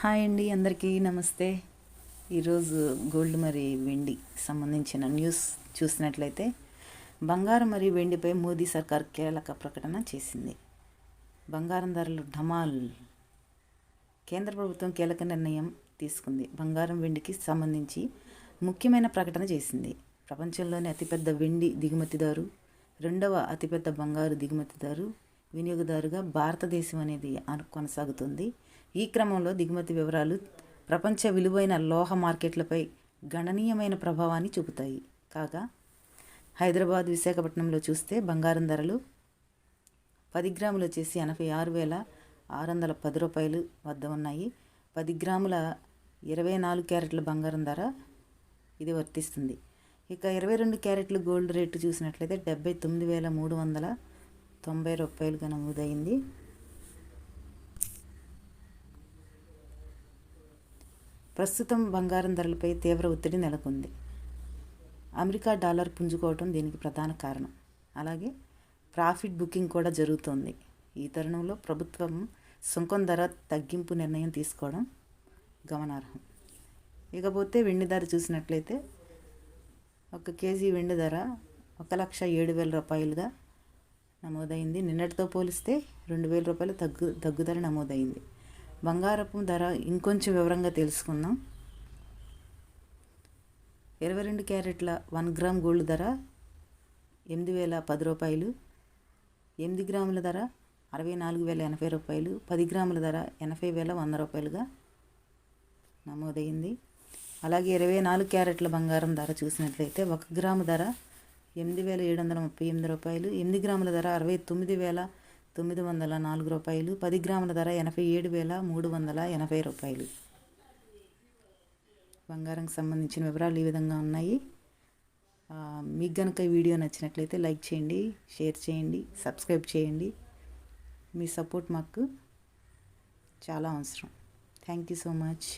Hi అండి, అందరికీ నమస్తే. ఈరోజు గోల్డ్ మరి వెండి సంబంధించిన న్యూస్ చూసినట్లయితే బంగారం మరియు వెండిపై మోదీ సర్కార్ కీలక ప్రకటన చేసింది. బంగారం ధరలు ఢమాల్. కేంద్ర ప్రభుత్వం కీలక నిర్ణయం తీసుకుంది. బంగారం వెండికి సంబంధించి ముఖ్యమైన ప్రకటన చేసింది. ప్రపంచంలోని అతిపెద్ద వెండి దిగుమతిదారు, రెండవ అతిపెద్ద బంగారు దిగుమతిదారు, వినియోగదారుగా భారతదేశం అనేది కొనసాగుతుంది. ఈ క్రమంలో దిగుమతి వివరాలు ప్రపంచ విలువైన లోహ మార్కెట్లపై గణనీయమైన ప్రభావాన్ని చూపుతాయి. కాగా హైదరాబాద్, విశాఖపట్నంలో చూస్తే బంగారం ధరలు 10 గ్రాములు వచ్చేసి 86,610 రూపాయలు వద్ద ఉన్నాయి. 10 గ్రాముల 24 క్యారెట్ల బంగారం ధర ఇది వర్తిస్తుంది. ఇక 22 క్యారెట్లు గోల్డ్ రేటు చూసినట్లయితే 79,390 రూపాయలుగా నమోదైంది. ప్రస్తుతం బంగారం ధరలపై తీవ్ర ఒత్తిడి నెలకొంది. అమెరికా డాలర్ పుంజుకోవటం దీనికి ప్రధాన కారణం. అలాగే ప్రాఫిట్ బుకింగ్ కూడా జరుగుతోంది. ఈ తరుణంలో ప్రభుత్వం సుంకం ధర తగ్గింపు నిర్ణయం తీసుకోవడం గమనార్హం. ఇకపోతే వెండి ధర చూసినట్లయితే 1 కేజీ వెండి ధర 1,07,000 రూపాయలుగా నమోదైంది. నిన్నటితో పోలిస్తే 2,000 రూపాయలు తగ్గుదల నమోదైంది. బంగారపు ధర ఇంకొంచెం వివరంగా తెలుసుకుందాం. 22 క్యారెట్ల 1 గ్రామ్ గోల్డ్ ధర 8,010 రూపాయలు, 8 గ్రాముల ధర 64,080 రూపాయలు, 10 గ్రాముల ధర 80,100 రూపాయలుగా నమోదైంది. అలాగే 24 క్యారెట్ల బంగారం ధర చూసినట్లయితే 1 గ్రాము ధర 8,738 రూపాయలు, 8 గ్రాముల ధర 69,904 రూపాయలు, 10 గ్రాముల ధర 87,380 రూపాయలు. బంగారంకి సంబంధించిన వివరాలు ఈ విధంగా ఉన్నాయి. మీకు కనుక ఈ వీడియో నచ్చినట్లయితే లైక్ చేయండి, షేర్ చేయండి, సబ్స్క్రైబ్ చేయండి. మీ సపోర్ట్ మాకు చాలా అవసరం. Thank you so much.